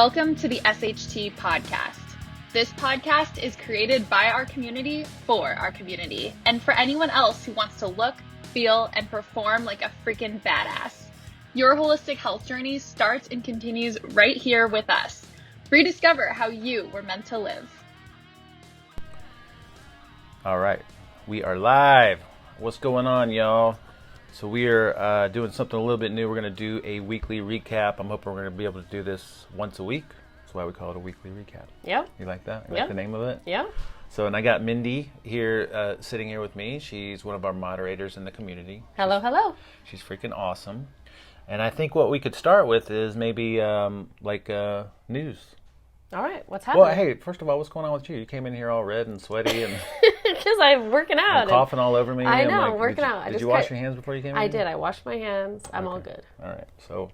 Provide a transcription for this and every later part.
Welcome to the SHT Podcast. This podcast is created by our community for our community and for anyone else who wants to look, feel, and perform like a freaking badass. Your holistic health journey starts and continues right here with us. Rediscover how you were meant to live. All right, we are live. What's going on, y'all? So we are doing something a little bit new. We're going to do a weekly recap. I'm hoping we're going to be able to do this once a week. That's why we call it a weekly recap. Yep. You like that? You Yep. like the name of it? Yeah. So, and I got Mindy here, sitting here with me. She's one of our moderators in the community. Hello. She's freaking awesome. And I think what we could start with is maybe news. All right. What's happening? Well, hey, first of all, what's going on with you? You came in here all red and sweaty and Because I'm working out. and coughing all over me. I I'm know, like, I'm working out. Did you wash your hands before you came in? I here? did. I washed my hands. I'm all Okay. good. All right. So,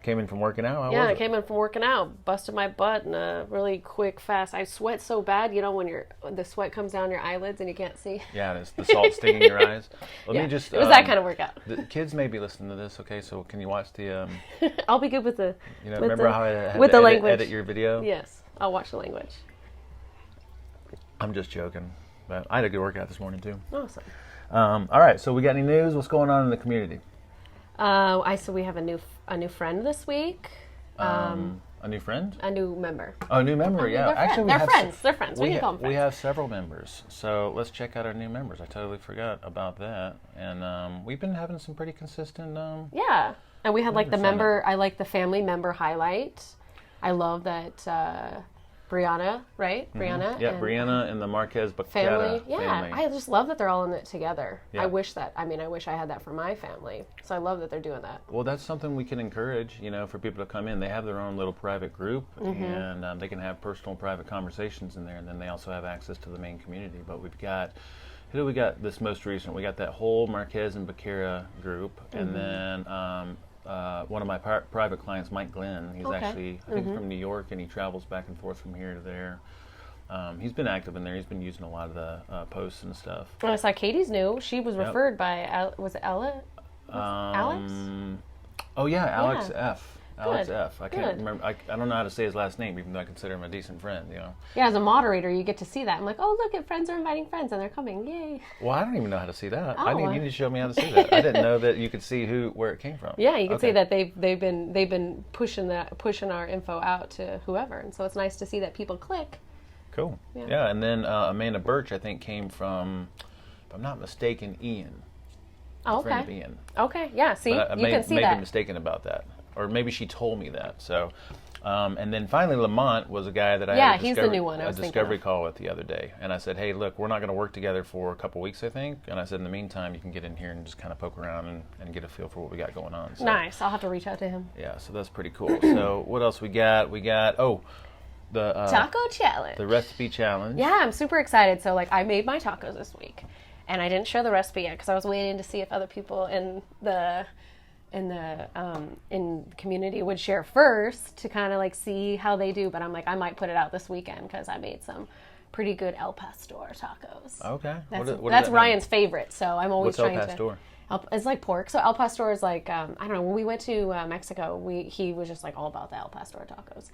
came in from working out. How Yeah, was I it? came in from working out, busted my butt in a really quick, fast. I sweat so bad, you know, when the sweat comes down your eyelids and you can't see. Yeah, and it's the salt stinging your eyes. Let Yeah, me just. it was that kind of workout. The kids may be listening to this. Okay, so can you watch the? I'll be good with the. You know, with remember how I had with to the language. edit your video? Yes, I'll watch the language. I'm just joking, but I had a good workout this morning too. Awesome. All right, so we got any news? What's going on in the community? So we have a new friend this week. A new friend? A new member. Oh, a new member. Yeah, They're friends. They're friends. We can call them friends. We have several members, so let's check out our new members. I totally forgot about that, and we've been having some pretty consistent. Yeah, and we had like the Member sign member. I like the family member highlight. I love that Brianna, right? Brianna. Yeah, and Brianna and the Marquez Bacata family. Yeah, family. I just love that they're all in it together. Yeah. I wish I had that for my family. So I love that they're doing that. Well, that's something we can encourage, you know, for people to come in. They have their own little private group, and they can have personal, private conversations in there, and then they also have access to the main community. But we've got, who do we got this most recent? We got that whole Marquez and Baccara group, and then one of my private clients, Mike Glenn. He's actually, I think, from New York, and he travels back and forth from here to there. He's been active in there. He's been using a lot of the posts and stuff. And I saw Katie's new. She was referred by, was it Ella? Alex? Oh, yeah, Alex Yeah. F. Alex Good. F. I can't Good. remember. I don't know how to say his last name, even though I consider him a decent friend, you know. Yeah, as a moderator, you get to see that. I'm like, oh, look, at friends are inviting friends, and they're coming. Yay. Well, I don't even know how to see that. Oh. You need to show me how to see that. I didn't know that you could see where it came from. Yeah, you can Okay. see that they've been pushing our info out to whoever, and so it's nice to see that people click. Cool. Yeah. Yeah, and then Amanda Birch, I think, came from, if I'm not mistaken, Ian. Oh, A friend of okay. Ian. Okay, yeah. See, But I you may can see be that. mistaken about that, or maybe she told me that. So, and then finally, Lamont was a guy that I Yeah, had he's the new one I was a thinking discovery of. call with the other day, and I said, hey, look, we're not going to work together for a couple weeks, I think. And I said, in the meantime, you can get in here and just kind of poke around and get a feel for what we got going on. So, Nice. I'll have to reach out to him. yeah, so that's pretty cool. So what else we got? We got the Taco challenge. the recipe challenge. Yeah, I'm super excited. So, like, I made my tacos this week, and I didn't share the recipe yet because I was waiting to see if other people in the community would share first to kind of like see how they do. But I'm like, I might put it out this weekend because I made some pretty good El Pastor tacos. Okay. That's, What does that's that mean? Ryan's favorite, so I'm always What's El trying Pastor? to. It's like pork. So El Pastor is like, I don't know, when we went to Mexico, he was just like all about the El Pastor tacos.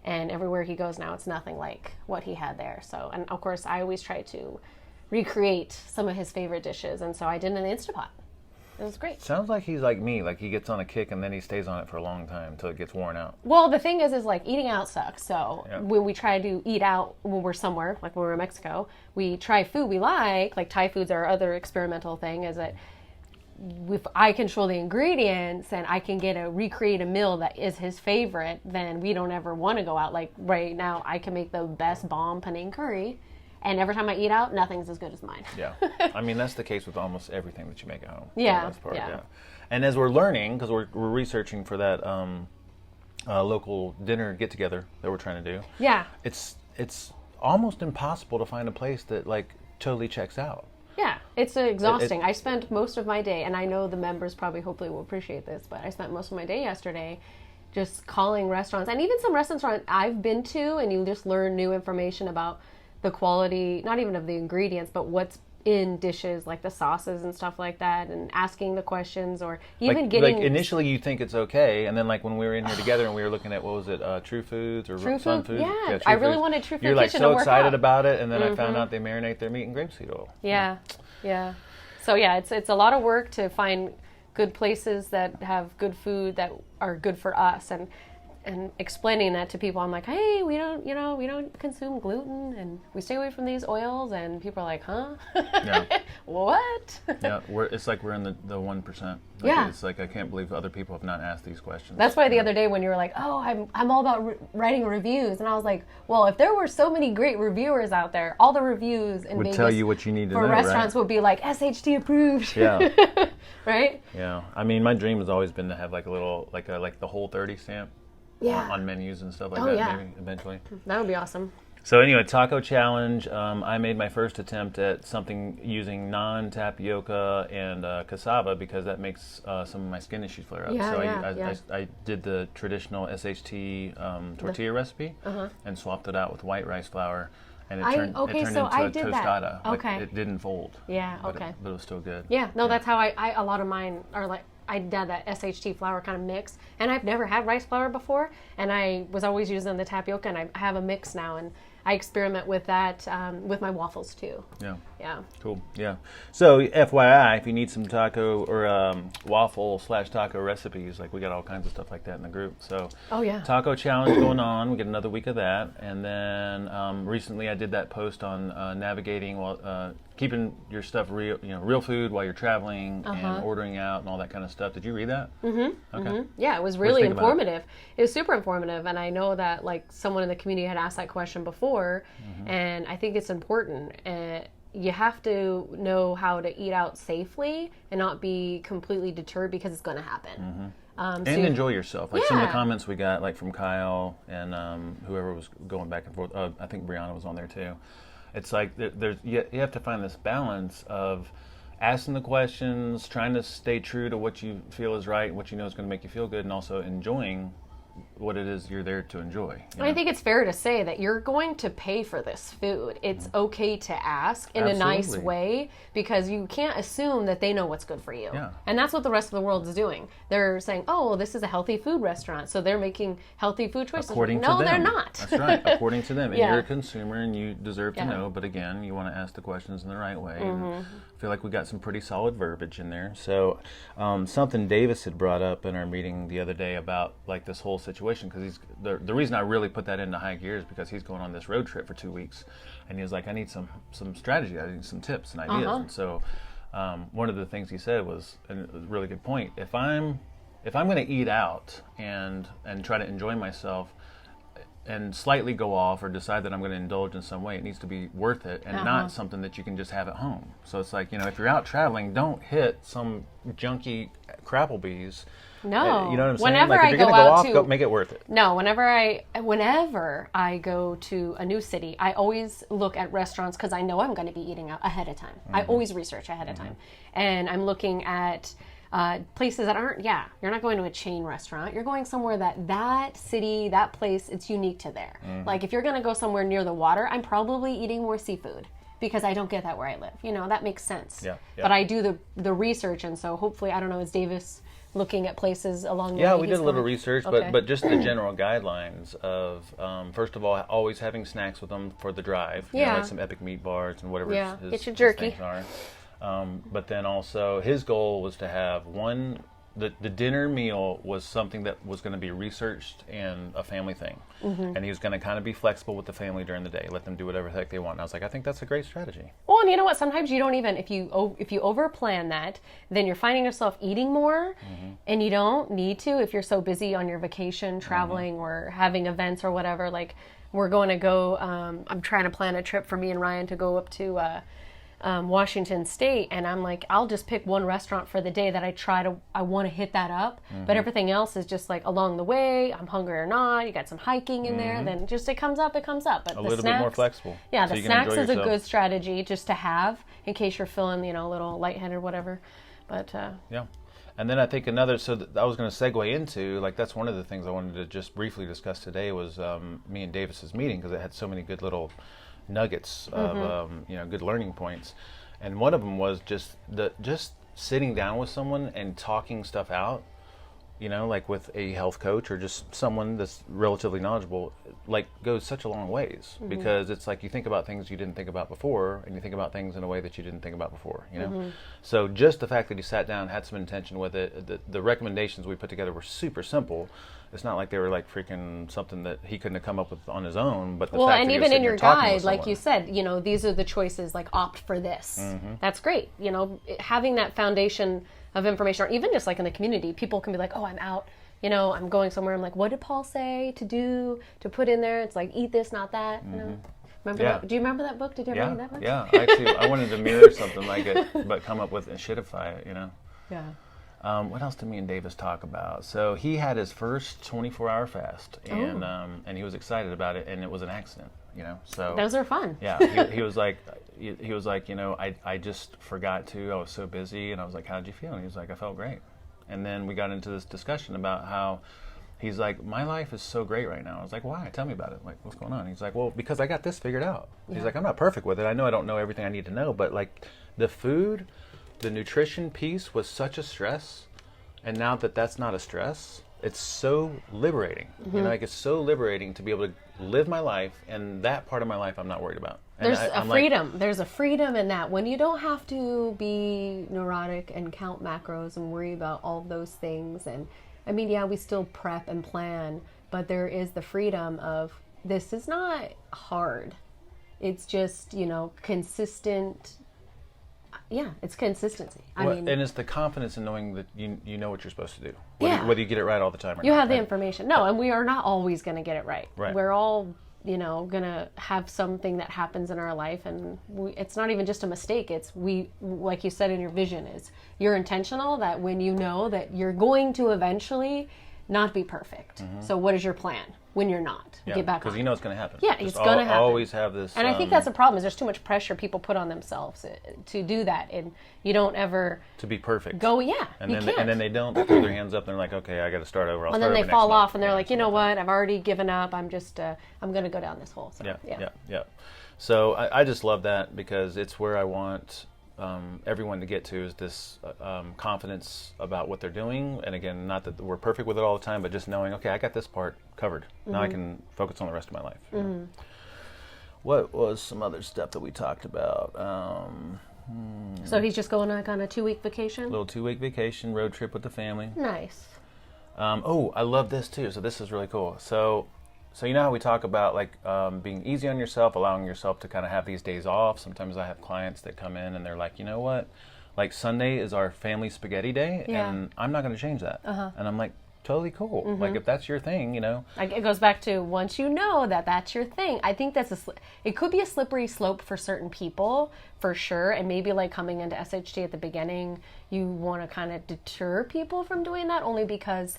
And everywhere he goes now, it's nothing like what he had there. So, and of course, I always try to recreate some of his favorite dishes. And so I did it in the Instapot. It was great. Sounds like he's like me. Like he gets on a kick and then he stays on it for a long time until it gets worn out. Well, the thing is like eating out sucks. So Yeah. when we try to eat out when we're somewhere, like when we're in Mexico, we try food we like Thai food's our other experimental thing, is that if I control the ingredients and I can recreate a meal that is his favorite, then we don't ever want to go out. Like right now, I can make the best bomb panang curry, and every time I eat out, nothing's as good as mine. Yeah. I mean, that's the case with almost everything that you make at home. for the Yeah, most part, yeah. And as we're learning, because we're researching for that local dinner get-together that we're trying to do, Yeah. it's almost impossible to find a place that like totally checks out. Yeah, it's exhausting. I spent most of my day, and I know the members probably hopefully will appreciate this, but I spent most of my day yesterday just calling restaurants, and even some restaurants I've been to, and you just learn new information about the quality, not even of the ingredients, but what's in dishes, like the sauces and stuff like that, and asking the questions, or even getting... Like initially you think it's okay, and then like when we were in here together and we were looking at, what was it, True Foods or True Sun Food? Foods? Yeah, I really wanted True Food You're like Kitchen so to work excited out. about it, and then I found out they marinate their meat in grapeseed oil. Yeah. So yeah, it's a lot of work to find good places that have good food that are good for us, and explaining that to people. I'm like, hey, we don't consume gluten, and we stay away from these oils, and people are like, huh? Yeah. What? Yeah, it's like we're in the 1%. Like, yeah. It's like I can't believe other people have not asked these questions. That's why the other day when you were like, oh, I'm all about writing reviews, and I was like, well, if there were so many great reviewers out there, all the reviews in would Vegas tell you what you need to know, for restaurants right? would be like SHT approved. Yeah. Right? Yeah. I mean, my dream has always been to have like a little, like the Whole30 stamp. Yeah. On menus and stuff like that, yeah. maybe eventually. That would be awesome. So anyway, taco challenge. I made my first attempt at something using non-tapioca and cassava, because that makes some of my skin issues flare up. Yeah, so I did the traditional SHT tortilla recipe and swapped it out with white rice flour, and it turned into a tostada. That. Okay. It didn't fold. Yeah. But Okay. but it was still good. Yeah. No, that's how a lot of mine are like. I did that SHT flour kind of mix, and I've never had rice flour before, and I was always using the tapioca, and I have a mix now, and I experiment with that with my waffles too. Yeah. Yeah. Cool. Yeah. So FYI, if you need some taco or waffle/taco recipes, like we got all kinds of stuff like that in the group. So taco challenge going on. We get another week of that, and then recently I did that post on navigating while keeping your stuff real food while you're traveling and ordering out and all that kind of stuff. Did you read that? Mm-hmm. Okay. Mm-hmm. Yeah, it was really informative. It was super informative, and I know that like someone in the community had asked that question before, and I think it's important. You have to know how to eat out safely and not be completely deterred, because it's going to happen. And enjoy yourself. Like some of the comments we got, like from Kyle and whoever was going back and forth. I think Brianna was on there too. It's like you have to find this balance of asking the questions, trying to stay true to what you feel is right, what you know is going to make you feel good, and also enjoying what it is you're there to enjoy. I think it's fair to say that you're going to pay for this food. It's okay to ask in a nice way, because you can't assume that they know what's good for you. Yeah. And that's what the rest of the world is doing. They're saying, oh, well, this is a healthy food restaurant, so they're making healthy food choices. According to them. No, they're not. That's right. According to them. And Yeah. you're a consumer and you deserve to know, but again, you want to ask the questions in the right way. And I feel like we got some pretty solid verbiage in there. So something Davis had brought up in our meeting the other day about like this whole situation, because the reason I really put that into high gear is because he's going on this road trip for 2 weeks, and he was like, I need some strategy, I need some tips and ideas. And so one of the things he said was a really good point. If I'm going to eat out and try to enjoy myself and slightly go off or decide that I'm going to indulge in some way, it needs to be worth it and not something that you can just have at home. So it's like, if you're out traveling, don't hit some junky Crapplebee's. No. You know what I'm saying? Whenever like, if I you're going to go off, make it worth it. No, whenever I go to a new city, I always look at restaurants, because I know I'm going to be eating out ahead of time. I always research ahead of time. And I'm looking at places that aren't, you're not going to a chain restaurant. You're going somewhere that city, that place, it's unique to there. Like if you're going to go somewhere near the water, I'm probably eating more seafood, because I don't get that where I live. That makes sense. Yeah. But I do the research, and so hopefully, I don't know, is Davis looking at places along the way? Yeah, we did a little research, Okay. but just the general guidelines of, first of all, always having snacks with them for the drive. Like some Epic Meat Bars and whatever his get your jerky. things are. But then also, his goal was to have the dinner meal was something that was going to be researched and a family thing. And he was going to kind of be flexible with the family during the day, let them do whatever the heck they want. And I was like, I think that's a great strategy. Well, and you know what? Sometimes you don't even, if you over plan that, then you're finding yourself eating more, and you don't need to if you're so busy on your vacation, traveling, or having events or whatever. Like, we're going to go, I'm trying to plan a trip for me and Ryan to go up to Washington State, and I'm like, I'll just pick one restaurant for the day that I want to hit that up, but everything else is just like along the way, I'm hungry or not, you got some hiking in there, then just it comes up. But a little bit more flexible. Yeah, so the snacks is a good strategy just to have in case you're feeling, a little lightheaded or whatever. But yeah. And then I think another, I was going to segue into, like, that's one of the things I wanted to just briefly discuss today was me and Davis's meeting, because it had so many good little nuggets of good learning points. And one of them was just sitting down with someone and talking stuff out, you know, like with a health coach or just someone that's relatively knowledgeable, like goes such a long ways, because it's like you think about things you didn't think about before, and you think about things in a way that you didn't think about before, you know. So just the fact that he sat down, had some intention with it, the recommendations we put together were super simple. It's not like they were like freaking something that he couldn't have come up with on his own, but the fact and that he even was in sitting your there talking guide, with like someone. you said, you know, these are the choices, like opt for this. That's great. You know, having that foundation of information, or even just like in the community, people can be like, oh, I'm out, you know, I'm going somewhere. I'm like, what did Paul say to do, to put in there? It's like, eat this, not that, you know. Remember that? Do you remember that book? Did you ever read that book? Yeah, actually, I wanted to mirror something like it, but come up with and shitify it, you know. Yeah. What else did me and Davis talk about? So he had his first 24-hour fast, and he was excited about it, and it was an accident, you know. So Those are fun. yeah, he was like, you know, I just forgot to. I was so busy, and I was like, how did you feel? And he was like, I felt great. And then we got into this discussion about how he's like, my life is so great right now. I was like, why? Tell me about it. Like, what's going on? He's like, well, because I got this figured out. He's like, I'm not perfect with it. I know I don't know everything I need to know, but like the food, the nutrition piece was such a stress, and now that that's not a stress, it's so liberating. You know, like it's so liberating to be able to live my life, and that part of my life I'm not worried about. And There's a freedom. There's a freedom in that when you don't have to be neurotic and count macros and worry about all of those things. And I mean, yeah, we still prep and plan, but there is the freedom of this is not hard. It's just, you know, consistent. Yeah, it's consistency. I mean, and it's the confidence in knowing that you know what you're supposed to do, Yeah. whether you get it right all the time or not. you have the information. No, and we are not always going to get it right. Right. We're all, you know, going to have something that happens in our life, and it's not even just a mistake. It's like you said in your vision, is you're intentional that when you know that you're going to eventually not be perfect. So what is your plan when you're not? Yeah, Get back on. because you know it's going to happen. Yeah, it's going to happen. Always have this. And I think that's a problem. Is there's too much pressure people put on themselves to do that, and you don't ever to be perfect. go. Yeah, and you then can't. and then they don't. They throw their hands up and they're like, okay, I got to start over. And then they fall off, and they're like, you know what? I've already given up. I'm just, I'm going to go down this hole. So, Yeah. So I just love that, because it's where I want everyone to get to, is this confidence about what they're doing. And again, not that we're perfect with it all the time, but just knowing, okay, I got this part covered. Now I can focus on the rest of my life. You know? What was some other stuff that we talked about? So he's just going like on a 2-week vacation? Little 2-week vacation, road trip with the family. Nice. I love this too. So this is really cool. So you know how we talk about like being easy on yourself, allowing yourself to kind of have these days off. Sometimes I have clients that come in and they're like, you know what? Like Sunday is our family spaghetti day, and I'm not going to change that. And I'm like, totally cool. Like if that's your thing, you know. Like it goes back to once you know that that's your thing. I think that's it could be a slippery slope for certain people, for sure. And maybe like coming into SHT at the beginning, you want to kind of deter people from doing that, only because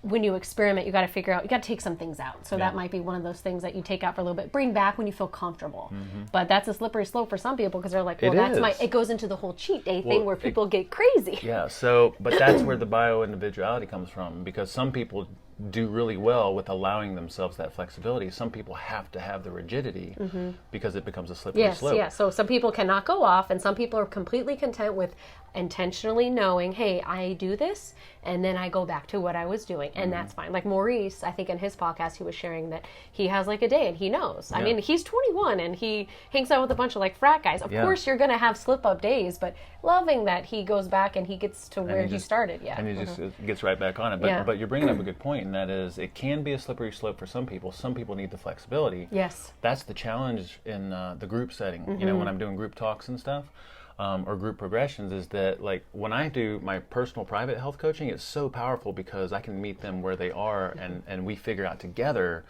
when you experiment, you got to figure out, you got to take some things out. So that might be one of those things that you take out for a little bit, bring back when you feel comfortable. But that's a slippery slope for some people, because they're like, well, it goes into the whole cheat day thing where people get crazy. Yeah. So, but that's where the bio individuality comes from, because some people do really well with allowing themselves that flexibility. Some people have to have the rigidity because it becomes a slippery slope. Yes. So some people cannot go off, and some people are completely content with intentionally knowing, hey, I do this, and then I go back to what I was doing, and that's fine. Like Maurice, I think in his podcast, he was sharing that he has like a day, and he knows. I mean, he's 21, and he hangs out with a bunch of like frat guys. Of course, you're going to have slip-up days, but loving that he goes back and he gets to where he started. Yeah. And he just gets right back on it. But you're bringing up a good point, and that is, it can be a slippery slope for some people. Some people need the flexibility. Yes. That's the challenge in the group setting. You know, when I'm doing group talks and stuff, or group progressions, is that like when I do my personal private health coaching, it's so powerful because I can meet them where they are, and we figure out together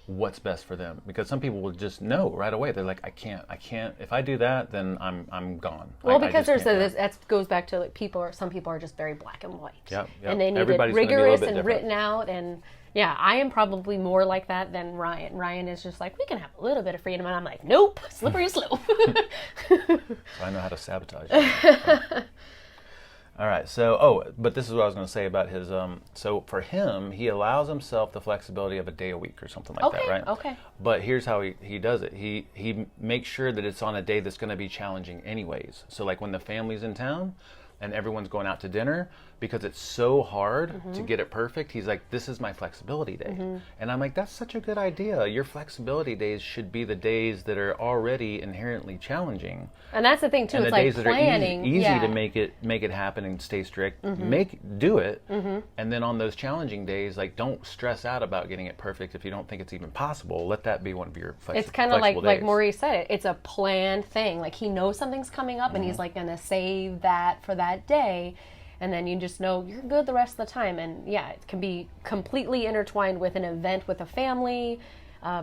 what's best for them. Because some people will just know right away. They're like, I can't. If I do that, then I'm gone. Well, because there's that goes back to like some people are just very black and white. Yep. And they need it rigorous and written out. And yeah, I am probably more like that than Ryan. Ryan is just like, we can have a little bit of freedom, and I'm like, nope, slippery slope. I know how to sabotage it. All right. So, but this is what I was going to say about his. So for him, he allows himself the flexibility of a day a week or something like that, right? Okay. But here's how he does it. He makes sure that it's on a day that's going to be challenging anyways. So like when the family's in town and everyone's going out to dinner, because it's so hard to get it perfect, he's like, this is my flexibility day. And I'm like, that's such a good idea. Your flexibility days should be the days that are already inherently challenging. And that's the thing too. And It's the like days that planning. are easy to make it happen and stay strict, do it. And then on those challenging days, like, don't stress out about getting it perfect if you don't think it's even possible. Let that be one of your It's kind of like Maurice said, it's a planned thing. Like, he knows something's coming up and he's like going to save that for that day. And then you just know you're good the rest of the time. And yeah, it can be completely intertwined with an event with a family,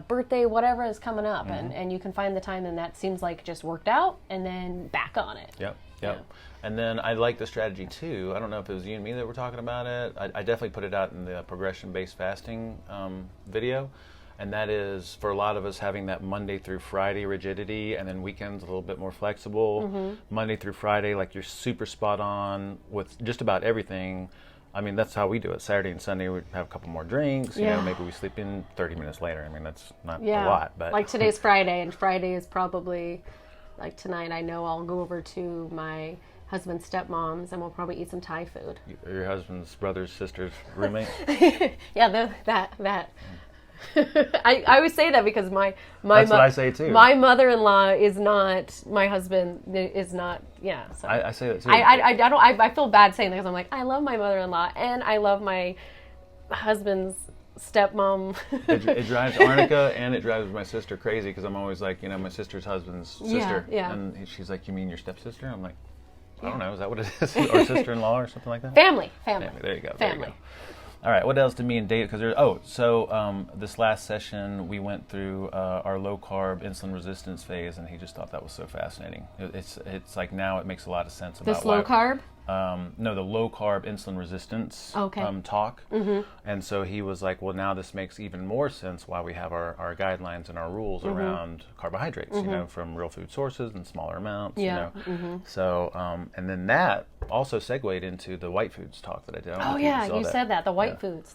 birthday, whatever is coming up. And you can find the time, and that seems like just worked out, and then back on it. Yep. Yeah. And then I like the strategy too. I don't know if it was you and me that were talking about it. I definitely put it out in the progression-based fasting video. And that is for a lot of us having that Monday through Friday rigidity, and then weekends a little bit more flexible. Monday through Friday, like, you're super spot on with just about everything. I mean, that's how we do it. Saturday and Sunday, we have a couple more drinks. You know, maybe we sleep in 30 minutes later. I mean, that's not a lot. But like today's Friday, and Friday is probably, like tonight, I know I'll go over to my husband's stepmom's, and we'll probably eat some Thai food. Your husband's brother's sister's roommate? Yeah, that. I always say that because my that's what I say too. My mother-in-law is not, my husband is not. Yeah, so I say that too. I feel bad saying that because I'm like, I love my mother-in-law and I love my husband's stepmom. It drives Arnica and it drives my sister crazy because I'm always like, my sister's husband's sister. Yeah. And she's like, you mean your stepsister? I'm like, I don't know, is that what it is? Or sister-in-law or something like that? Family. There you go. Family. There you go. All right, what else did me and Dave, because this last session we went through our low-carb insulin resistance phase, and he just thought that was so fascinating. It's like now it makes a lot of sense about this low-carb? No, the low-carb insulin resistance talk. And so he was like, well, now this makes even more sense why we have our guidelines and our rules around carbohydrates, from real food sources and smaller amounts, So, and then that also segued into the white foods talk that I did. Oh yeah, you said that, the white foods,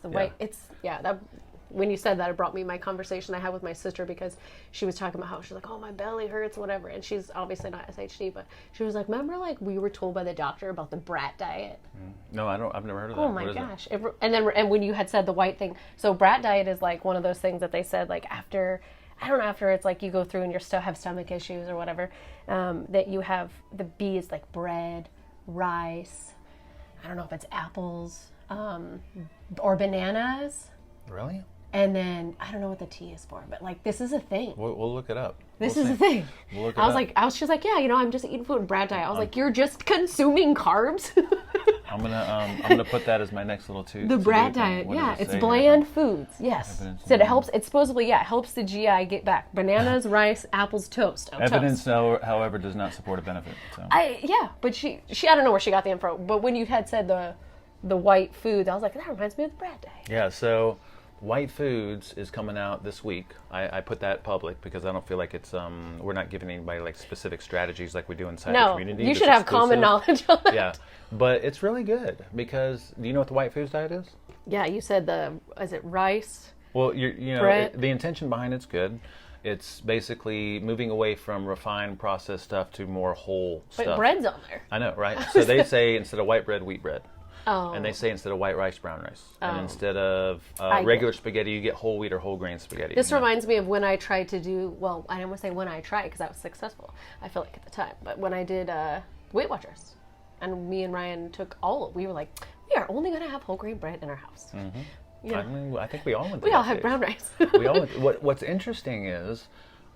when you said that, it brought me my conversation I had with my sister, because she was talking about how she's like, oh, my belly hurts, whatever, and she's obviously not SHT, but she was like, remember, like, we were told by the doctor about the brat diet? No, I've never heard of that. Oh my gosh. And when you had said the white thing, so brat diet is like one of those things that they said, like, after it's like you go through and you still have stomach issues or whatever, that you have the B is like bread, rice, I don't know if it's apples, or bananas. Really? And then I don't know what the T is for, but like, this is a thing. We'll look it up. This is a thing. We'll look it up. She's like, yeah, I'm just eating food and brat diet. I was like, you're just consuming carbs. I'm gonna put that as my next little two. The brat diet, it's bland foods. Yes, so it helps. It supposedly, helps the GI get back. Bananas, rice, apples, toast. Evidence, however, does not support a benefit. So. But she I don't know where she got the info. But when you had said the white foods, I was like, that reminds me of the brat diet. Yeah. So. White Foods is coming out this week. I put that public because I don't feel like it's we're not giving anybody like specific strategies like we do inside the community. You should have common knowledge on that. Yeah, but it's really good because do you know what the White Foods diet is? Yeah, you said is it rice? Well, the intention behind it's good. It's basically moving away from refined processed stuff to more whole stuff. But bread's on there. I know, right? So they say instead of white bread, wheat bread. Oh. And they say instead of white rice, brown rice. And instead of regular spaghetti, you get whole wheat or whole grain spaghetti. This reminds me of when I tried to do, well, I don't want to say when I tried because I was successful, I feel like at the time, but when I did Weight Watchers, and me and Ryan we were like, we are only going to have whole grain bread in our house. Mm-hmm. I think we all went We all had brown rice. What's interesting is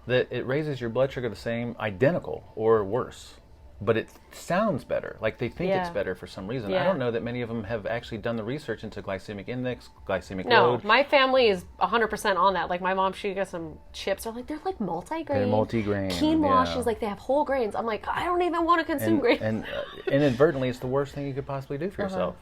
that it raises your blood sugar the same, identical, or worse. But it sounds better. Like they think it's better for some reason. I don't know that many of them have actually done the research into glycemic index, glycemic load. No, my family is 100% on that. Like my mom, she got some chips. They're like multi-grain. They're multi-grain. Quinoa, she's like, they have whole grains. I'm like, I don't even want to consume grains. And inadvertently, it's the worst thing you could possibly do for yourself.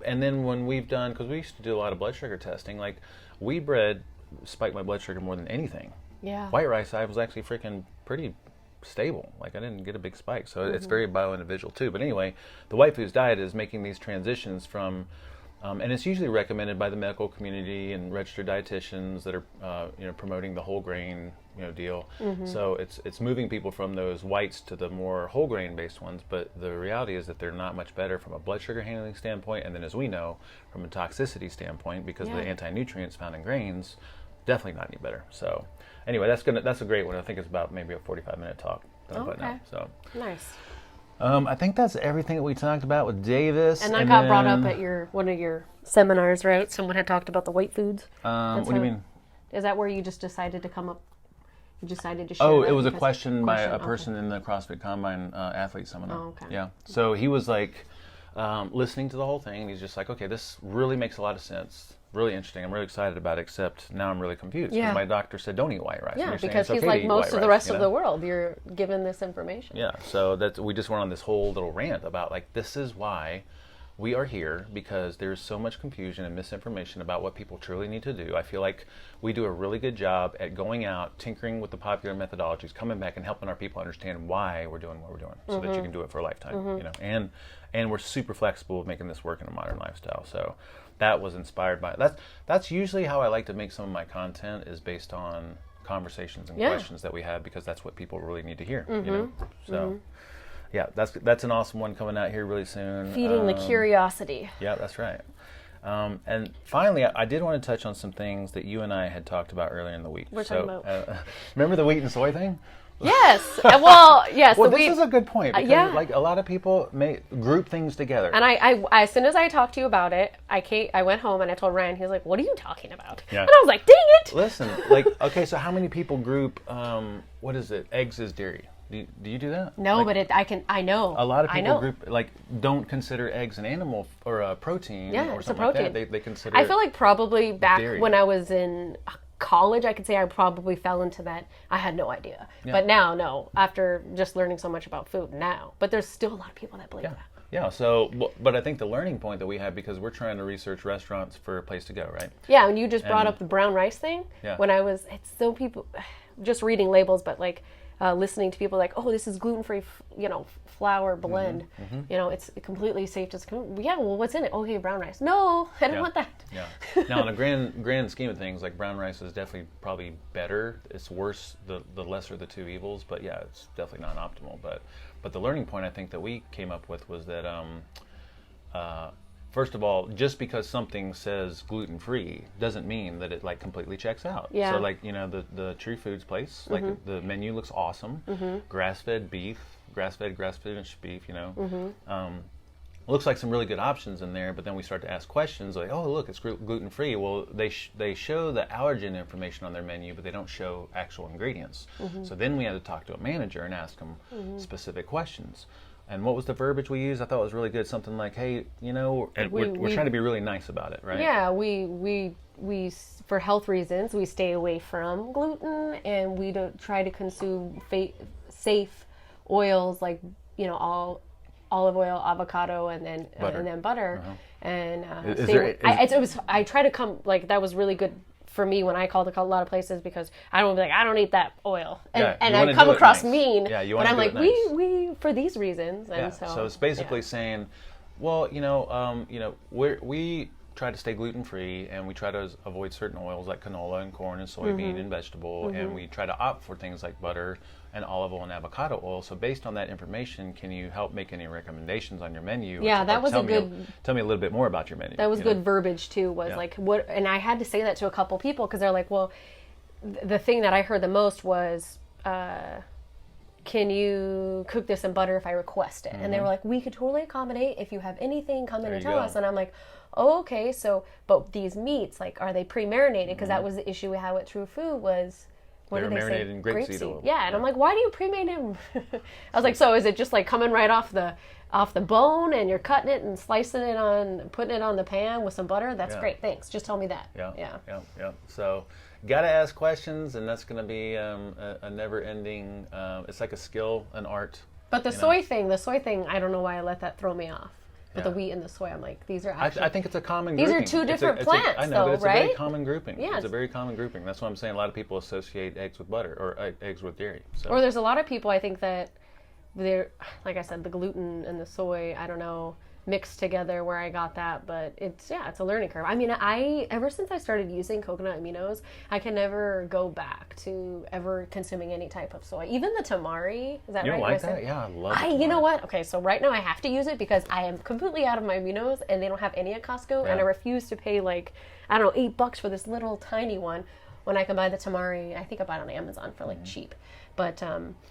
And then when we've done, because we used to do a lot of blood sugar testing, like wheat bread spiked my blood sugar more than anything. Yeah. White rice, I was actually freaking pretty stable. Like I didn't get a big spike. So it's very bio-individual too. But anyway, the White Foods diet is making these transitions from, and it's usually recommended by the medical community and registered dietitians that are, promoting the whole grain, deal. So it's moving people from those whites to the more whole grain based ones. But the reality is that they're not much better from a blood sugar handling standpoint, and then as we know, from a toxicity standpoint, because the anti-nutrients found in grains, definitely not any better. So anyway, that's a great one. I think it's about maybe a 45-minute talk. Okay. So nice. I think that's everything that we talked about with Davis. And that got brought up at one of your seminars, right? Someone had talked about the white foods. What do you mean? Is that where you just decided to come up? You decided to share? Oh, it was a question by a person in the CrossFit Combine athlete seminar. Oh, okay. Yeah. So he was like listening to the whole thing, and he's just like, okay, this really makes a lot of sense. Really interesting. I'm really excited about it, except now I'm really confused. Because my doctor said don't eat white rice. Yeah, because he's like most of the rest of the world. You're given this information. Yeah, so we just went on this whole little rant about like, this is why we are here, because there's so much confusion and misinformation about what people truly need to do. I feel like we do a really good job at going out, tinkering with the popular methodologies, coming back and helping our people understand why we're doing what we're doing, so that you can do it for a lifetime. And we're super flexible with making this work in a modern lifestyle. So that was inspired by that's usually how I like to make some of my content, is based on conversations and questions that we have, because that's what people really need to hear. So yeah, that's an awesome one coming out here really soon. Feeding the curiosity. Yeah, that's right. And finally, I did want to touch on some things that you and I had talked about earlier in the week. We're talking about. Remember the wheat and soy thing? Yes. Well, yes. Well, this is a good point, because like a lot of people group things together. And I as soon as I talked to you about it, I went home and I told Ryan. He was like, "What are you talking about?" Yeah. And I was like, "Dang it!" Listen, like, okay, so how many people group? What is it? Eggs as dairy. Do you do that? No, like, but I know. A lot of people group, like, don't consider eggs an animal or a protein. Yeah, or it's something a protein. Like that. They consider. I feel like probably back dairy. when I was in college, I could say I probably fell into that. I had no idea. Yeah. But now, no. After just learning so much about food now. But there's still a lot of people that believe that. Yeah, so, but I think the learning point that we have, because we're trying to research restaurants for a place to go, right? Yeah, and you just brought up the brown rice thing. Yeah. When it's so people, just reading labels, but like listening to people like, oh, this is gluten-free, flour blend. It's completely safe to, yeah, well, what's in it? Okay, brown rice. No, I don't want that. Yeah. Now, in a grand scheme of things, like brown rice is definitely probably better. It's worse, the lesser of the two evils, but yeah, it's definitely not optimal. But the learning point I think that we came up with was that, first of all, just because something says gluten-free doesn't mean that it like completely checks out. Yeah. So like, the True Foods place, like the menu looks awesome. Grass-fed beef, grass-finished beef, looks like some really good options in there, but then we start to ask questions like, oh, look, it's gluten-free. Well, they show the allergen information on their menu, but they don't show actual ingredients. So then we had to talk to a manager and ask them specific questions. And what was the verbiage we used? I thought it was really good. Something like, hey, we're trying to be really nice about it, right? Yeah, we for health reasons, we stay away from gluten, and we don't try to consume safe oils like, all olive oil, avocado, and then butter. And I try to come, like, that was really good for me when I called a lot of places, because I don't be like, I don't eat that oil, and I come across mean. Yeah, you but I'm like, nice. we for these reasons, and so it's basically saying, well, we try to stay gluten-free, and we try to avoid certain oils like canola and corn and soybean and vegetable, and we try to opt for things like butter and olive oil and avocado oil. So based on that information, can you help make any recommendations on your menu? Yeah, that was tell me a little bit more about your menu. That was good verbiage too, like what, and I had to say that to a couple people, because they're like, well, the thing that I heard the most was, can you cook this in butter if I request it? And they were like, we could totally accommodate. If you have anything, come in and tell us. And I'm like, oh, okay, so, but these meats, like, are they pre-marinated? Because that was the issue we had with True Food was, what did they say? They're marinated in grapeseed oil. Yeah, and I'm like, why do you pre-marinate them? I was like, so is it just like coming right off the bone, and you're cutting it and slicing it on, putting it on the pan with some butter? That's great, thanks. Just tell me that. Yeah. So, gotta ask questions, and that's gonna be a never-ending. It's like a skill, an art. But the soy thing, I don't know why I let that throw me off. But the wheat and the soy, I'm like, these are actually... I think it's a common these grouping. These are two different plants, I know, but it's right? a very common grouping. Yeah. It's a very common grouping. That's what I'm saying. A lot of people associate eggs with butter or eggs with dairy. So. Or there's a lot of people, I think, that they're, like I said, the gluten and the soy, I don't know, mixed together where I got that, but it's a learning curve. I mean, ever since I started using coconut aminos, I can never go back to ever consuming any type of soy. Even the tamari, is that right? You don't like that? Yeah, I love it. You know what? Okay, so right now I have to use it because I am completely out of my aminos and they don't have any at Costco, and I refuse to pay like, I don't know, $8 for this little tiny one when I can buy the tamari. I think I buy it on Amazon for like cheap. But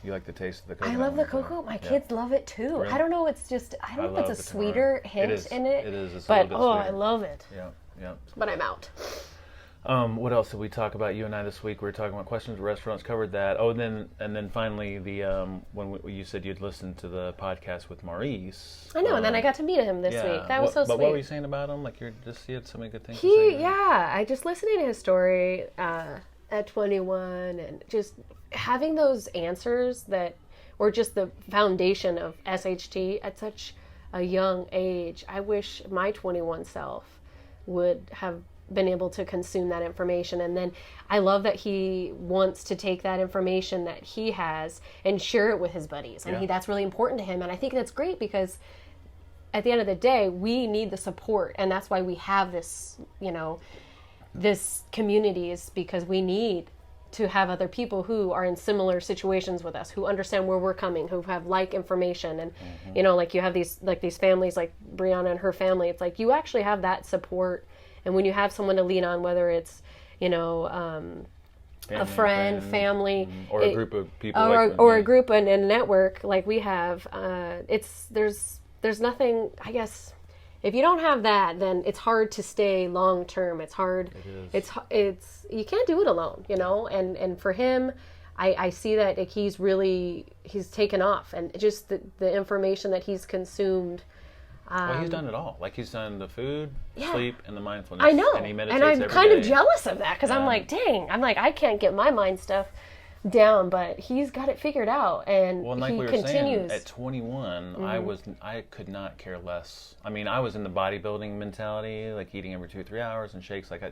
you like the taste of the coconut? I love the cocoa. My kids love it too. Really? I don't know. It's just I don't know if it's a sweeter hint in it. It is. It's but a little bit sweeter. I love it. Yeah. But I'm out. What else did we talk about? You and I this week. We were talking about questions, restaurants. Covered that. Oh, and then finally when you said you'd listened to the podcast with Maurice. I know, and then I got to meet him this week. That was so sweet. But what were you saying about him? Like you had so many good things to say. I just listening to his story at 21 and just having those answers that were just the foundation of SHT at such a young age. I wish my 21 self would have been able to consume that information. And then I love that he wants to take that information that he has and share it with his buddies. And that's really important to him. And I think that's great because at the end of the day, we need the support. And that's why we have this, this community, is because we need to have other people who are in similar situations with us, who understand where we're coming, who have like information. And, like you have these families like Brianna and her family, it's like you actually have that support. And when you have someone to lean on, whether it's, a friend, family, or a group of people, or a group and a network like we have, there's nothing, I guess. If you don't have that, then it's hard to stay long term. It's hard. It is. It's you can't do it alone, And for him, I see that he's taken off, and just the information that he's consumed. Well, he's done it all. Like he's done the food, sleep, and the mindfulness. I know, and he meditates and I'm every kind day. of jealous of that because I'm like, dang, I can't get my mind stuff down, but he's got it figured out, and like he we were continues. Saying, at 21, I could not care less. I mean, I was in the bodybuilding mentality, like eating every 2 or 3 hours and shakes. Like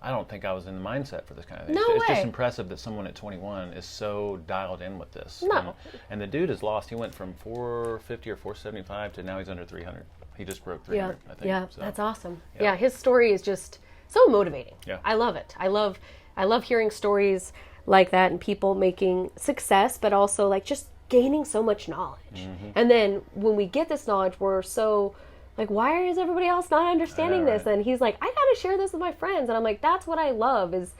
I don't think I was in the mindset for this kind of thing. It's just impressive that someone at 21 is so dialed in with this. No. And the dude has lost. He went from 450 or 475 to now he's under 300. He just broke 300, I think. Yeah, so, that's awesome. Yeah, his story is just so motivating. Yeah. I love it. I love hearing stories like that and people making success, but also like just gaining so much knowledge. And then when we get this knowledge, we're so like, why is everybody else not understanding this? And he's like, I got to share this with my friends. And I'm like, that's what I love is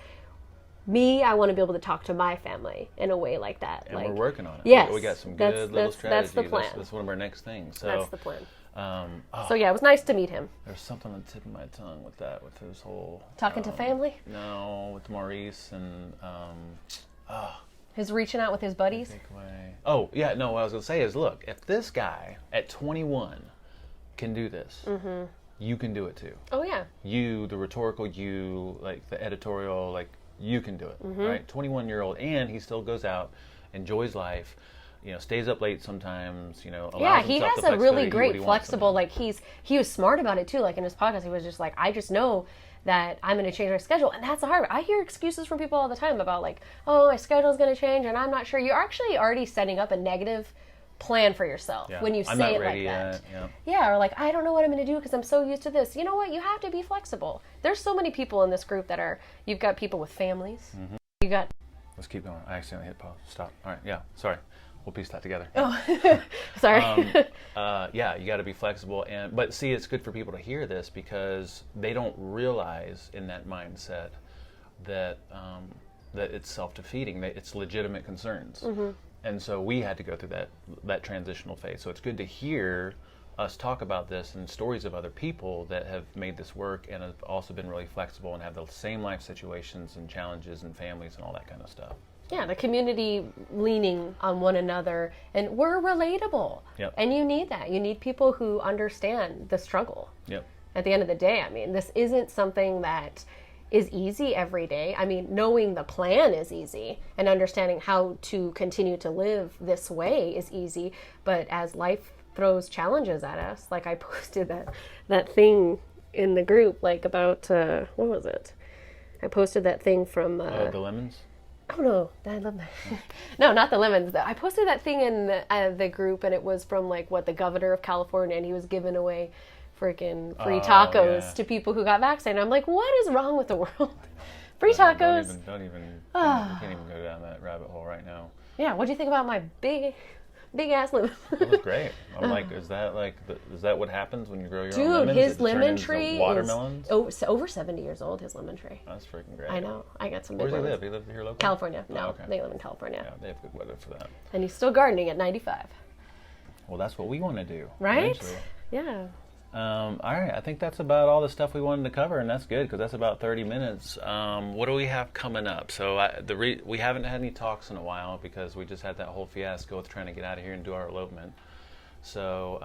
me. I want to be able to talk to my family in a way like that. And we're working on it. Yes. We got some good little strategies. That's the plan. That's one of our next things. So, that's the plan. So it was nice to meet him. There's something on the tip of my tongue with his whole talking to family. No, with Maurice and his reaching out with his buddies. Oh yeah, no. What I was gonna say is, look, if this guy at 21 can do this, you can do it too. Oh yeah. You, the rhetorical you, like the editorial, like you can do it, right? 21-year-old, and he still goes out, enjoys life. Stays up late sometimes, allows he himself has the a really flexibility great, he flexible, like he was smart about it too. Like in his podcast, he was just like, I just know that I'm going to change my schedule. And that's the hard part. I hear excuses from people all the time about like, oh, my schedule's going to change and I'm not sure. You're actually already setting up a negative plan for yourself when you say it like that. Or like, I don't know what I'm going to do because I'm so used to this. You know what? You have to be flexible. There's so many people in this group you've got people with families. You got... Let's keep going. I accidentally hit pause. Stop. All right. Yeah. Sorry. We'll piece that together. Oh, sorry. You got to be flexible, but see, it's good for people to hear this because they don't realize in that mindset that that it's self-defeating, that it's legitimate concerns, and so we had to go through that transitional phase. So it's good to hear us talk about this and stories of other people that have made this work and have also been really flexible and have the same life situations and challenges and families and all that kind of stuff. Yeah, the community leaning on one another, and we're relatable. Yep. And you need that. You need people who understand the struggle. Yep. At the end of the day, I mean, this isn't something that is easy every day. I mean, knowing the plan is easy, and understanding how to continue to live this way is easy. But as life throws challenges at us. Like I posted that thing in the group, like about, what was it? I posted that thing from... the lemons? Oh no, I love that. No, not the lemons. I posted that thing in the group, and it was from like the governor of California, and he was giving away freaking free tacos to people who got vaccinated. I'm like, what is wrong with the world? Free tacos. Don't even. We can't even go down that rabbit hole right now. Yeah, what do you think about my big ass lemon? It was great. I'm like, is that what happens when you grow your own lemons? Dude, his lemon tree watermelons? is over 70 years old, his lemon tree. That's freaking great. I know. I got some Where big does he lemons. live? He lives here locally? California. No, Oh, okay. they live in California. Yeah, they have good weather for that. And he's still gardening at 95. Well, that's what we want to do. Right? Eventually. Yeah. All right, I think that's about all the stuff we wanted to cover, and that's good because that's about 30 minutes. What do we have coming up? So we haven't had any talks in a while because we just had that whole fiasco with trying to get out of here and do our elopement. So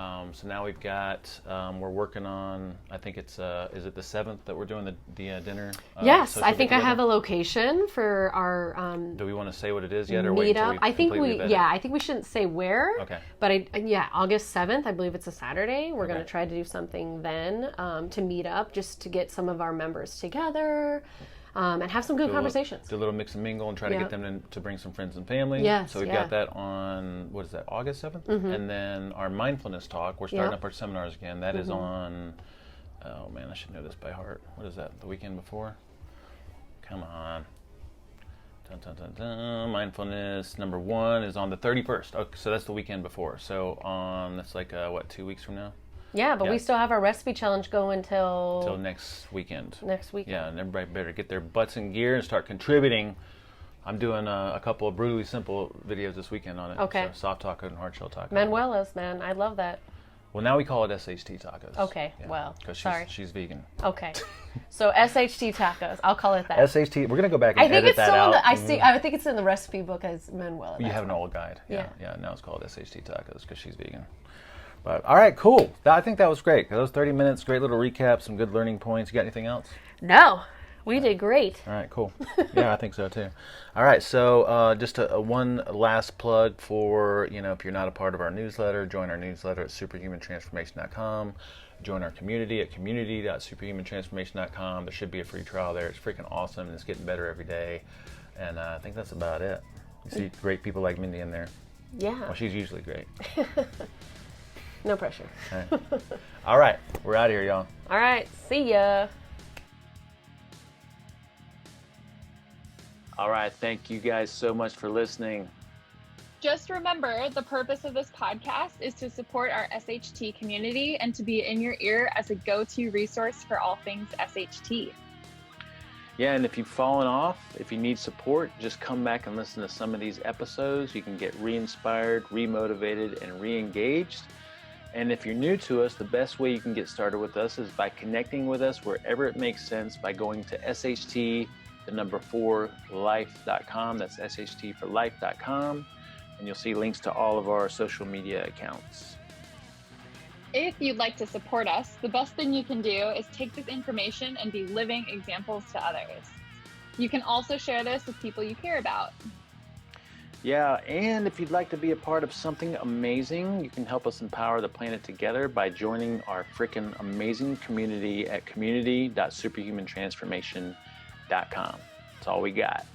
now we've got, we're working on, I think it's, is it the 7th that we're doing the dinner? Yes, I think I have a location for our do we want to say what it is yet, or wait until meetup? I think I think we shouldn't say where. Okay. But August 7th, I believe it's a Saturday. We're going to try to do something then to meet up, just to get some of our members together. And have some good conversations. Do a little mix and mingle and try to get them to bring some friends and family. Yes, so we've got that on, what is that, August 7th? Mm-hmm. And then our mindfulness talk, we're starting up our seminars again. That is on, oh man, I should know this by heart. What is that, the weekend before? Come on. Dun, dun, dun, dun. Mindfulness number 1 is on the 31st. Okay, so that's the weekend before. So that's like, 2 weeks from now? Yeah, but we still have our recipe challenge going till next weekend. Next weekend. Yeah, and everybody better get their butts in gear and start contributing. I'm doing a couple of brutally simple videos this weekend on it. Okay. So soft taco and hard shell taco. Manuela's, man. I love that. Well, now we call it SHT tacos. Okay, well, because sorry. she's vegan. Okay. So SHT tacos. I'll call it that. SHT. We're gonna go back and edit that out. I think it's in the recipe book as Manuela. You have an old guide. Yeah. Now it's called SHT tacos because she's vegan. But all right, cool. I think that was great. Those 30 minutes, great little recap, some good learning points. You got anything else? No, we did great. All right, cool. Yeah, I think so too. All right, so just one last plug for, if you're not a part of our newsletter, join our newsletter at superhumantransformation.com. Join our community at community.superhumantransformation.com. There should be a free trial there. It's freaking awesome, and it's getting better every day. And I think that's about it. You see great people like Mindy in there. Yeah. Well, she's usually great. No pressure. All right, we're out of here, y'all. All right, see ya. All right, thank you guys so much for listening. Just remember, the purpose of this podcast is to support our SHT community and to be in your ear as a go-to resource for all things SHT. Yeah, and if you've fallen off, if you need support, just come back and listen to some of these episodes. You can get re-inspired, re-motivated, and re-engaged. And if you're new to us, the best way you can get started with us is by connecting with us wherever it makes sense by going to SHT4life.com. That's SHT4life.com. And you'll see links to all of our social media accounts. If you'd like to support us, the best thing you can do is take this information and be living examples to others. You can also share this with people you care about. Yeah, and if you'd like to be a part of something amazing, you can help us empower the planet together by joining our freaking amazing community at community.superhumantransformation.com. That's all we got.